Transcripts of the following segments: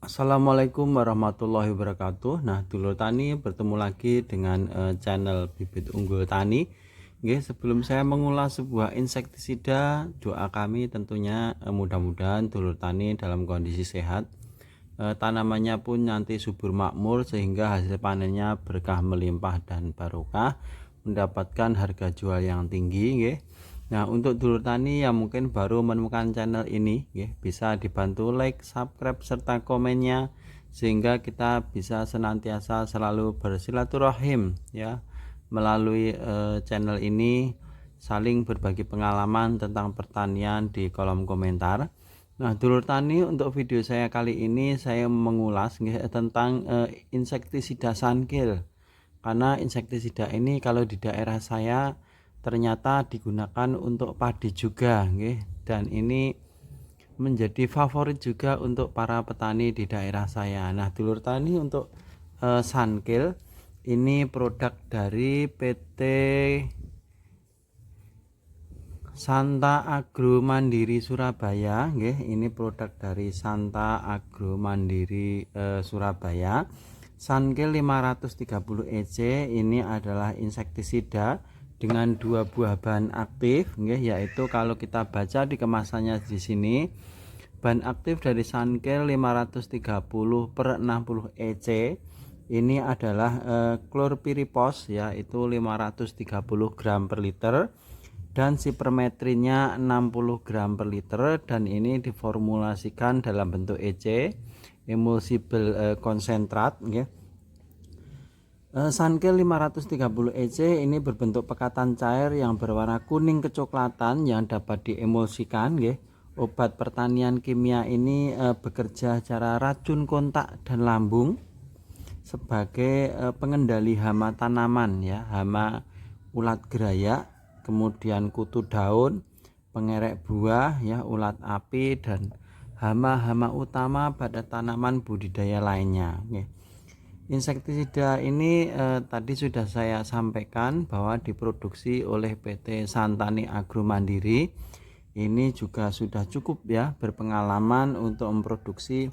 Assalamualaikum warahmatullahi wabarakatuh. Nah, dulur tani bertemu lagi dengan channel Bibit Unggul Tani. Nggih, sebelum saya mengulas sebuah insektisida, doa kami tentunya mudah-mudahan dulur tani dalam kondisi sehat. Tanamannya pun nanti subur makmur sehingga hasil panennya berkah melimpah dan barokah, mendapatkan harga jual yang tinggi, nggih. Nah, untuk dulur tani yang mungkin baru menemukan channel ini, bisa dibantu like, subscribe, serta komennya sehingga kita bisa senantiasa selalu bersilaturahim ya melalui channel ini, saling berbagi pengalaman tentang pertanian di kolom komentar. Nah, dulur tani, untuk video saya kali ini saya mengulas tentang insektisida Sunkil. Karena insektisida ini kalau di daerah saya ternyata digunakan untuk padi juga, dan ini menjadi favorit juga untuk para petani di daerah saya. Nah, dulur tani, untuk Sunkil ini produk dari PT Santa Agro Mandiri Surabaya, ini produk dari Santa Agro Mandiri Surabaya. Sunkil 530 EC ini adalah insektisida dengan dua buah bahan aktif, yaitu kalau kita baca di kemasannya di sini, bahan aktif dari Sunkil 530 per 60 EC ini adalah chlorpyrifos, yaitu 530 gram per liter, dan sipermetrinnya 60 gram per liter, dan ini diformulasikan dalam bentuk EC, emulsible konsentrat. Sunkil 530 EC ini berbentuk pekatan cair yang berwarna kuning kecoklatan yang dapat diemulsikan. Obat pertanian kimia ini bekerja secara racun kontak dan lambung sebagai pengendali hama tanaman, hama ulat gerayak, kemudian kutu daun, pengerek buah, ulat api, dan hama-hama utama pada tanaman budidaya lainnya. Insektisida ini tadi sudah saya sampaikan bahwa diproduksi oleh PT Santani Agro Mandiri. Ini juga sudah cukup berpengalaman untuk memproduksi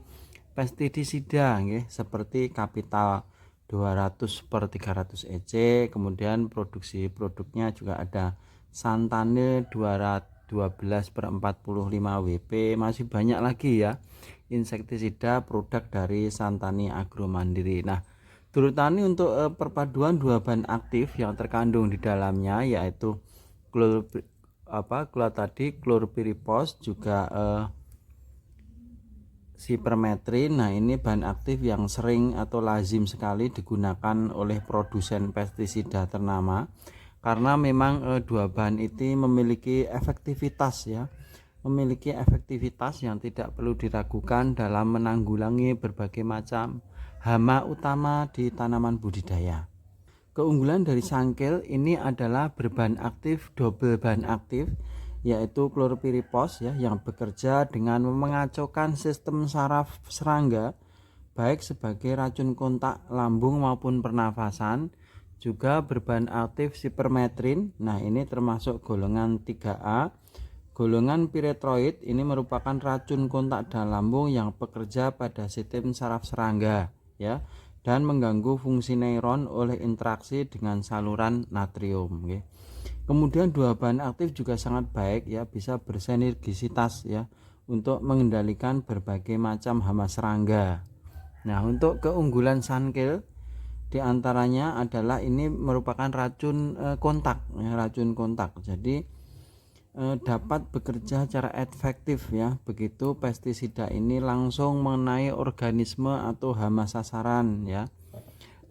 pestisida seperti Capital 200 per 300 EC, kemudian produksi produknya juga ada Santane 212 per 45 WP, masih banyak lagi insektisida produk dari Santani Agro Mandiri. Nah, dulur tani, untuk perpaduan dua bahan aktif yang terkandung di dalamnya, yaitu chlorpyrifos juga sipermetrin. Nah, ini bahan aktif yang sering atau lazim sekali digunakan oleh produsen pestisida ternama karena memang dua bahan ini memiliki efektivitas yang tidak perlu diragukan dalam menanggulangi berbagai macam hama utama di tanaman budidaya. Keunggulan dari Sunkil ini adalah berbahan aktif double bahan aktif, yaitu chlorpyrifos yang bekerja dengan mengacaukan sistem saraf serangga baik sebagai racun kontak lambung maupun pernafasan. Juga berbahan aktif sipermetrin. Nah, ini termasuk golongan 3A. Golongan piretroid ini merupakan racun kontak dalam lambung yang bekerja pada sistem saraf serangga dan mengganggu fungsi neuron oleh interaksi dengan saluran natrium. Kemudian dua bahan aktif juga sangat baik bisa bersinergisitas untuk mengendalikan berbagai macam hama serangga. Nah, untuk keunggulan Sunkil diantaranya adalah ini merupakan racun kontak, jadi dapat bekerja secara efektif begitu pestisida ini langsung mengenai organisme atau hama sasaran.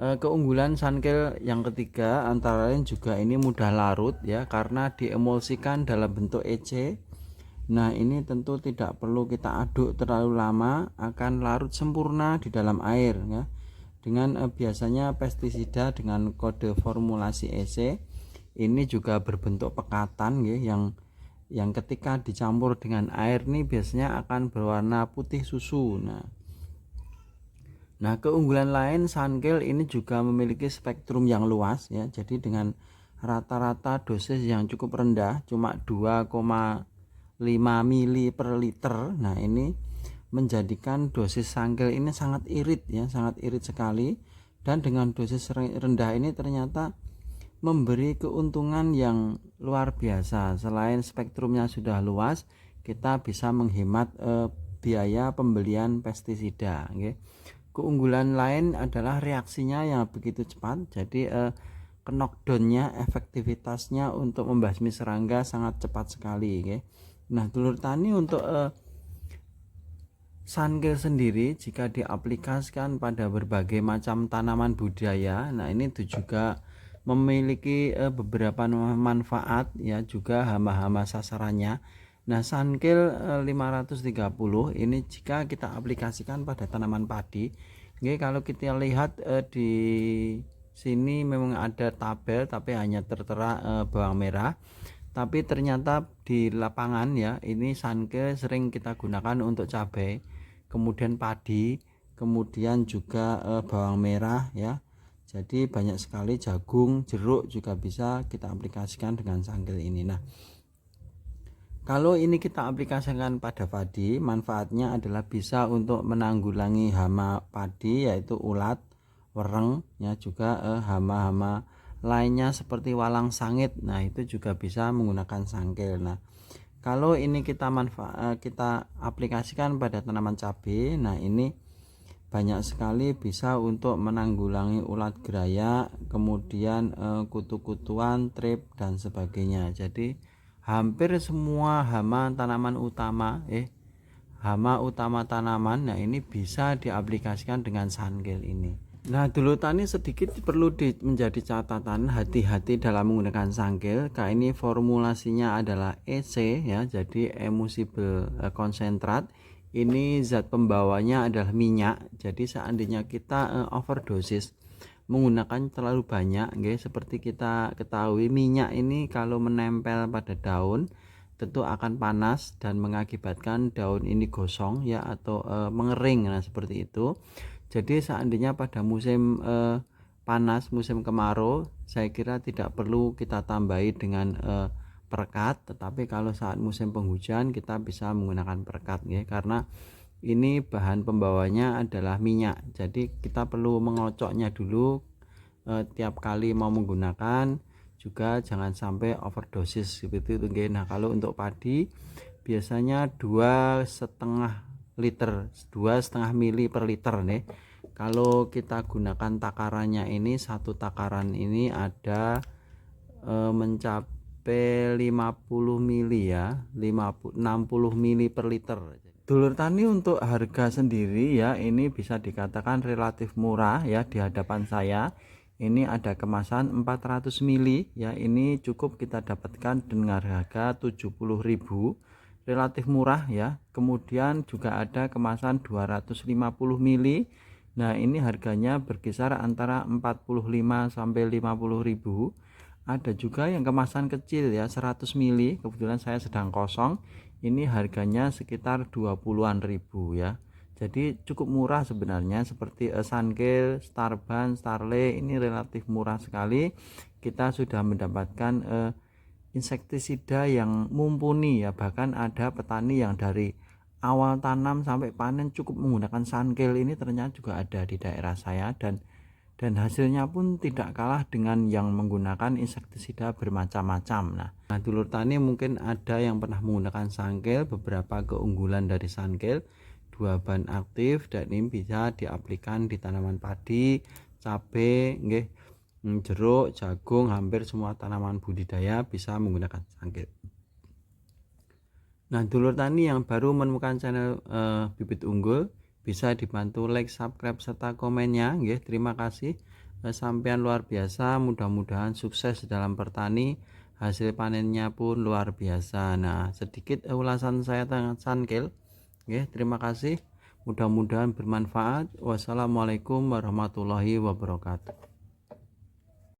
Keunggulan Sunkil yang ketiga antara lain juga ini mudah larut karena diemulsikan dalam bentuk EC. Nah, ini tentu tidak perlu kita aduk terlalu lama, akan larut sempurna di dalam air dengan biasanya pestisida dengan kode formulasi EC ini juga berbentuk pekatan yang ketika dicampur dengan air ini biasanya akan berwarna putih susu. Nah, keunggulan lain Sunkil ini juga memiliki spektrum yang luas jadi dengan rata-rata dosis yang cukup rendah, cuma 2,5 mili per liter. Nah, ini menjadikan dosis sangkil ini sangat irit ya, sangat irit sekali. Dan dengan dosis rendah ini ternyata memberi keuntungan yang luar biasa. Selain spektrumnya sudah luas, kita bisa menghemat biaya pembelian pestisida. Okay. Keunggulan lain adalah reaksinya yang begitu cepat. Jadi knockdownnya, efektivitasnya untuk membasmi serangga sangat cepat sekali. Okay. Nah, dulur tani, untuk Sunkil sendiri jika diaplikasikan pada berbagai macam tanaman budidaya, nah ini tuh juga memiliki beberapa manfaat ya, juga hama-hama sasarannya. Nah, Sunkil 530 ini jika kita aplikasikan pada tanaman padi. Oke, kalau kita lihat di sini memang ada tabel tapi hanya tertera bawang merah. Tapi ternyata di lapangan ya, ini Sunkil sering kita gunakan untuk cabai, kemudian padi, kemudian juga bawang merah ya. Jadi banyak sekali, jagung, jeruk juga bisa kita aplikasikan dengan Sunkil ini. Nah, kalau ini kita aplikasikan pada padi, manfaatnya adalah bisa untuk menanggulangi hama padi yaitu ulat, wereng ya, juga hama-hama lainnya seperti walang sangit. Nah, itu juga bisa menggunakan Sunkil. Nah, kalau ini kita aplikasikan pada tanaman cabai, nah ini banyak sekali bisa untuk menanggulangi ulat gerayak, kemudian kutu-kutuan, trip dan sebagainya. Jadi hampir semua hama tanaman utama hama utama tanaman, nah ini bisa diaplikasikan dengan Sunkil ini. Nah, dulu tani sedikit perlu menjadi catatan, hati-hati dalam menggunakan Sunkil. Ini formulasinya adalah EC ya, jadi emulsible konsentrat. Ini zat pembawanya adalah minyak. Jadi seandainya kita overdosis menggunakan terlalu banyak, seperti kita ketahui, minyak ini kalau menempel pada daun tentu akan panas dan mengakibatkan daun ini gosong ya, atau mengering. Nah, seperti itu. Jadi seandainya pada musim panas, musim kemarau, saya kira tidak perlu kita tambahi dengan perekat. Tetapi kalau saat musim penghujan kita bisa menggunakan perekat ya, karena ini bahan pembawanya adalah minyak. Jadi kita perlu mengocoknya dulu tiap kali mau menggunakan, juga jangan sampai overdosis seperti itu. Nah, kalau untuk padi biasanya 2,5 mili per liter nih. Kalau kita gunakan takarannya ini, satu takaran ini ada mencapai 50 mili ya, 60 mili per liter. Dulur tani, untuk harga sendiri ya, ini bisa dikatakan relatif murah ya di hadapan saya. Ini ada kemasan 400 mili ya, ini cukup kita dapatkan dengan harga 70.000, relatif murah ya. Kemudian juga ada kemasan 250 mili. Nah, ini harganya berkisar antara 45 sampai 50.000. Ada juga yang kemasan kecil ya, 100 mili. Kebetulan saya sedang kosong. Ini harganya sekitar 20-an ribu ya. Jadi cukup murah sebenarnya, seperti Sunkil, Starban, Starle ini relatif murah sekali. Kita sudah mendapatkan insektisida yang mumpuni ya. Bahkan ada petani yang dari awal tanam sampai panen cukup menggunakan Sunkil ini, ternyata juga ada di daerah saya, dan hasilnya pun tidak kalah dengan yang menggunakan insektisida bermacam-macam. Nah, dulur tani mungkin ada yang pernah menggunakan Sunkil. Beberapa keunggulan dari Sunkil: 2 bahan aktif, dan ini bisa diaplikasikan di tanaman padi, cabai, jeruk, jagung, hampir semua tanaman budidaya bisa menggunakan Sunkil. Nah, dulur tani yang baru menemukan channel Bibit Unggul, bisa dibantu like, subscribe serta komennya. Terima kasih. Sampean luar biasa, mudah-mudahan sukses dalam bertani, hasil panennya pun luar biasa. Nah, sedikit ulasan saya tentang Sunkil. Terima kasih, mudah-mudahan bermanfaat. Wassalamualaikum warahmatullahi wabarakatuh.